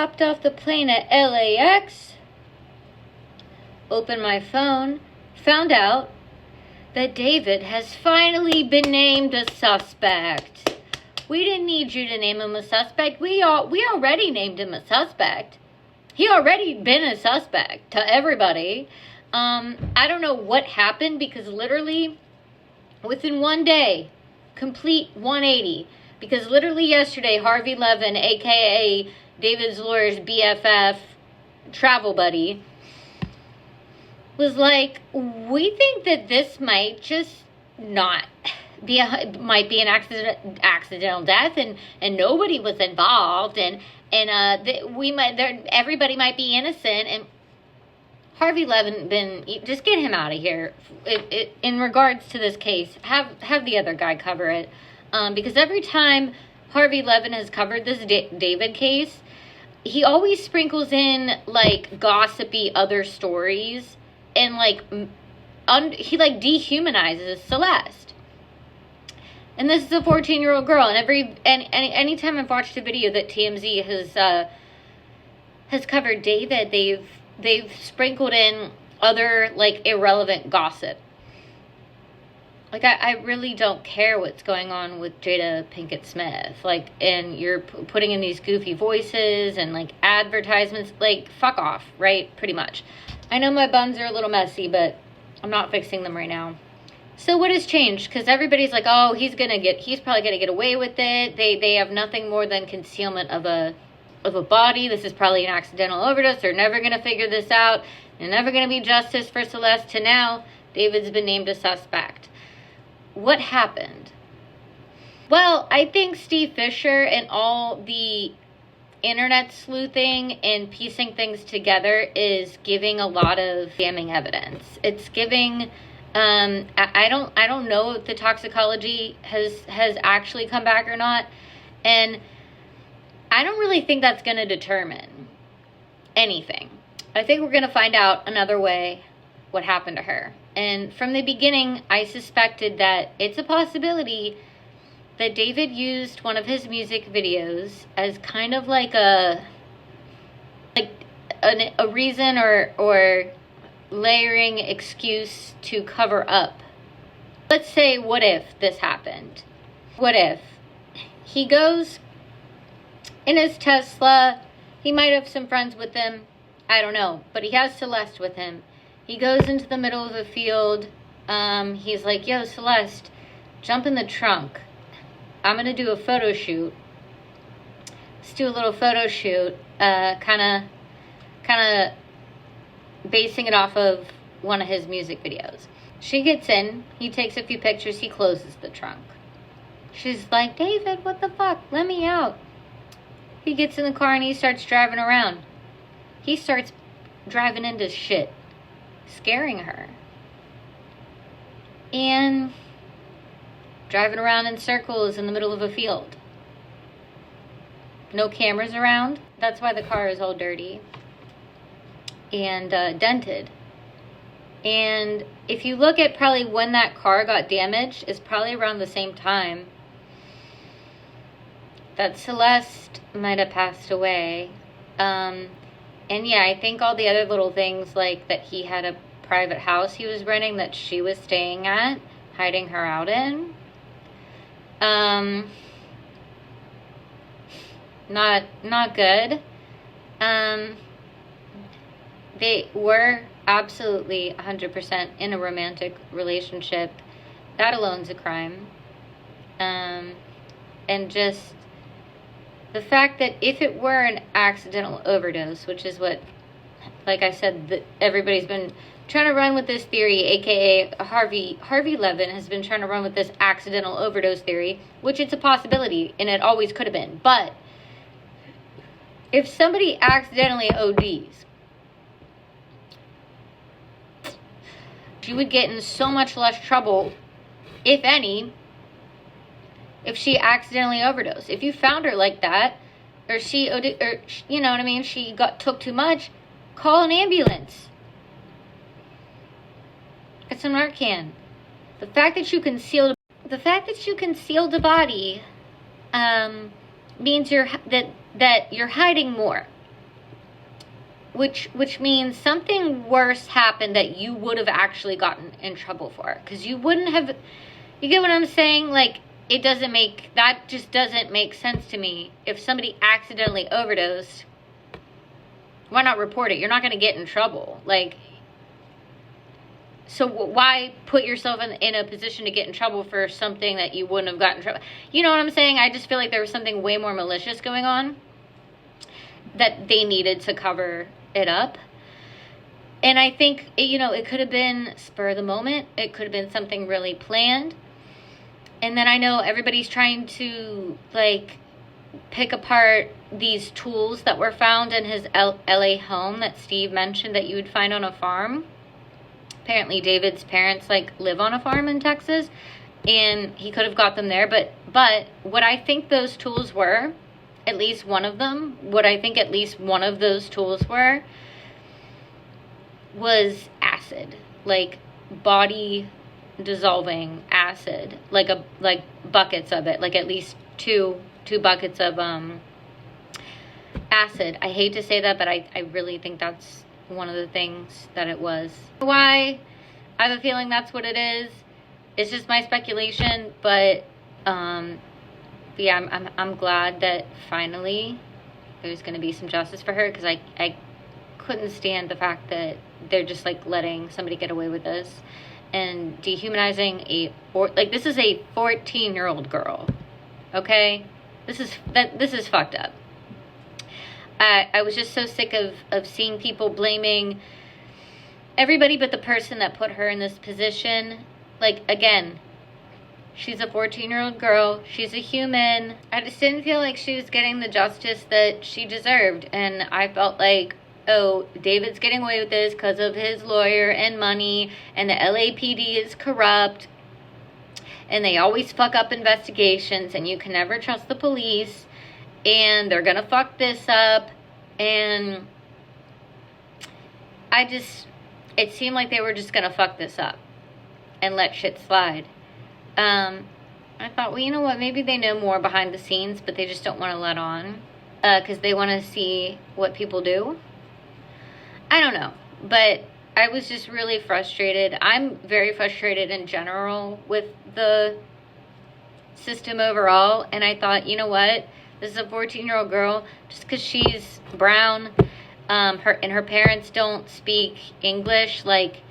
Hopped off the plane at LAX, opened my phone, found out that David has finally been named a suspect. We didn't need you to name him a suspect. We already named him a suspect. He already been a suspect to everybody. I don't know what happened, because literally within one day, complete 180, because literally yesterday, Harvey Levin, aka David's lawyer's BFF, travel buddy, was like, we think that this might just not be might be an accidental death, and nobody was involved, and everybody might be innocent. And Harvey Levin, just get him out of here. In regards to this case, have the other guy cover it, because every time Harvey Levin has covered this David case, he always sprinkles in like gossipy other stories, and like he like dehumanizes Celeste. And this is a 14-year-old girl, and anytime I've watched a video that TMZ has covered David, they've sprinkled in other like irrelevant gossip. Like, I really don't care what's going on with Jada Pinkett Smith. Like, and you're putting in these goofy voices and, like, advertisements. Like, fuck off, right? Pretty much. I know my buns are a little messy, but I'm not fixing them right now. So what has changed? Because everybody's like, oh, he's probably going to get away with it. They have nothing more than concealment of a body. This is probably an accidental overdose. They're never going to figure this out. There's never going to be justice for Celeste. To now, David's been named a suspect. What happened? Well, I think Steve Fisber and all the internet sleuthing and piecing things together is giving a lot of damning evidence. It's giving, I don't know if the toxicology has actually come back or not, and I don't really think that's going to determine anything. I think we're going to find out another way what happened to her. And from the beginning, I suspected that it's a possibility that David used one of his music videos as kind of like a reason or layering excuse to cover up. Let's say, what if this happened? What if he goes in his Tesla? He might have some friends with him. I don't know. But he has Celeste with him. He goes into the middle of the field. He's like, yo, Celeste, jump in the trunk. I'm going to do a photo shoot. Let's do a little photo shoot. Kind of basing it off of one of his music videos. She gets in. He takes a few pictures. He closes the trunk. She's like, David, what the fuck? Let me out. He gets in the car and he starts driving around. He starts driving into shit, scaring her, and driving around in circles in the middle of a field. No cameras around. That's why the car is all dirty and dented. And if you look at probably when that car got damaged, it's probably around the same time that Celeste might have passed away. And yeah, I think all the other little things, like that he had a private house he was renting that she was staying at, hiding her out in. Not good. They were absolutely 100% in a romantic relationship. That alone's a crime. And just the fact that if it were an accidental overdose, which is what, like I said, everybody's been trying to run with this theory, aka Harvey Levin has been trying to run with this accidental overdose theory, which it's a possibility, and it always could have been. But if somebody accidentally ODs, she would get in so much less trouble, if any, if she accidentally overdosed. If you found her like that, or you know what I mean, she took too much, call an ambulance. Get some Narcan. The fact that you concealed the body means that you're hiding more. which means something worse happened that you would have actually gotten in trouble for, because you wouldn't have, you get what I'm saying? Like, that just doesn't make sense to me. If somebody accidentally overdosed, why not report it? You're not going to get in trouble. Like, so why put yourself in a position to get in trouble for something that you wouldn't have gotten in trouble? You know what I'm saying? I just feel like there was something way more malicious going on that they needed to cover it up. And I think, it could have been spur of the moment. It could have been something really planned. And then I know everybody's trying to, like, pick apart these tools that were found in his LA home that Steve mentioned that you would find on a farm. Apparently David's parents, like, live on a farm in Texas, and he could have got them there. But what I think those tools were, at least one of them, those tools was acid, like body dissolving acid, like buckets of it, like at least two buckets of acid. I hate to say that, but I really think that's one of the things that it was. Why? I have a feeling that's what it is. It's just my speculation, but yeah, I'm glad that finally there's going to be some justice for her, because I couldn't stand the fact that they're just, like, letting somebody get away with this and dehumanizing this is a 14-year-old girl, okay? This is fucked up. I was just so sick of seeing people blaming everybody but the person that put her in this position. Like, again, she's a 14-year-old girl. She's a human. I just didn't feel like she was getting the justice that she deserved. And I felt like, oh, David's getting away with this because of his lawyer and money, and the LAPD is corrupt, and they always fuck up investigations, and you can never trust the police, and they're gonna fuck this up. And it seemed like they were just gonna fuck this up and let shit slide. I thought, well, you know what, maybe they know more behind the scenes, but they just don't want to let on, because they want to see what people do. I don't know, but I was just really frustrated. I'm very frustrated in general with the system overall, and I thought, you know what, this is a 14-year-old girl, just because she's brown, her parents don't speak English, like,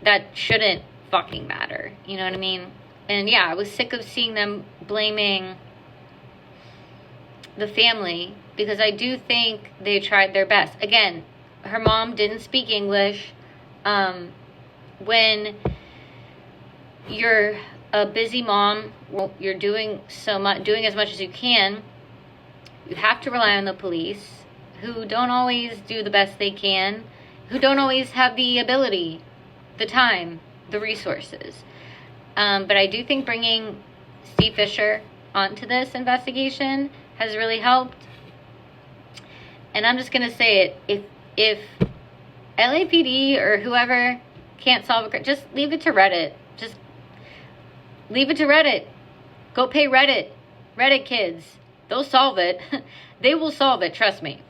that shouldn't fucking matter, you know what I mean? And yeah, I was sick of seeing them blaming the family, because I do think they tried their best. Again, her mom didn't speak English. When you're a busy mom, you're doing as much as you can, you have to rely on the police, who don't always do the best they can, who don't always have the ability, the time, the resources. But I do think bringing Steve Fisher onto this investigation has really helped. And I'm just going to say it, if LAPD or whoever can't solve it, just leave it to Reddit. Just leave it to Reddit. Go pay Reddit kids. They'll solve it. They will solve it, trust me.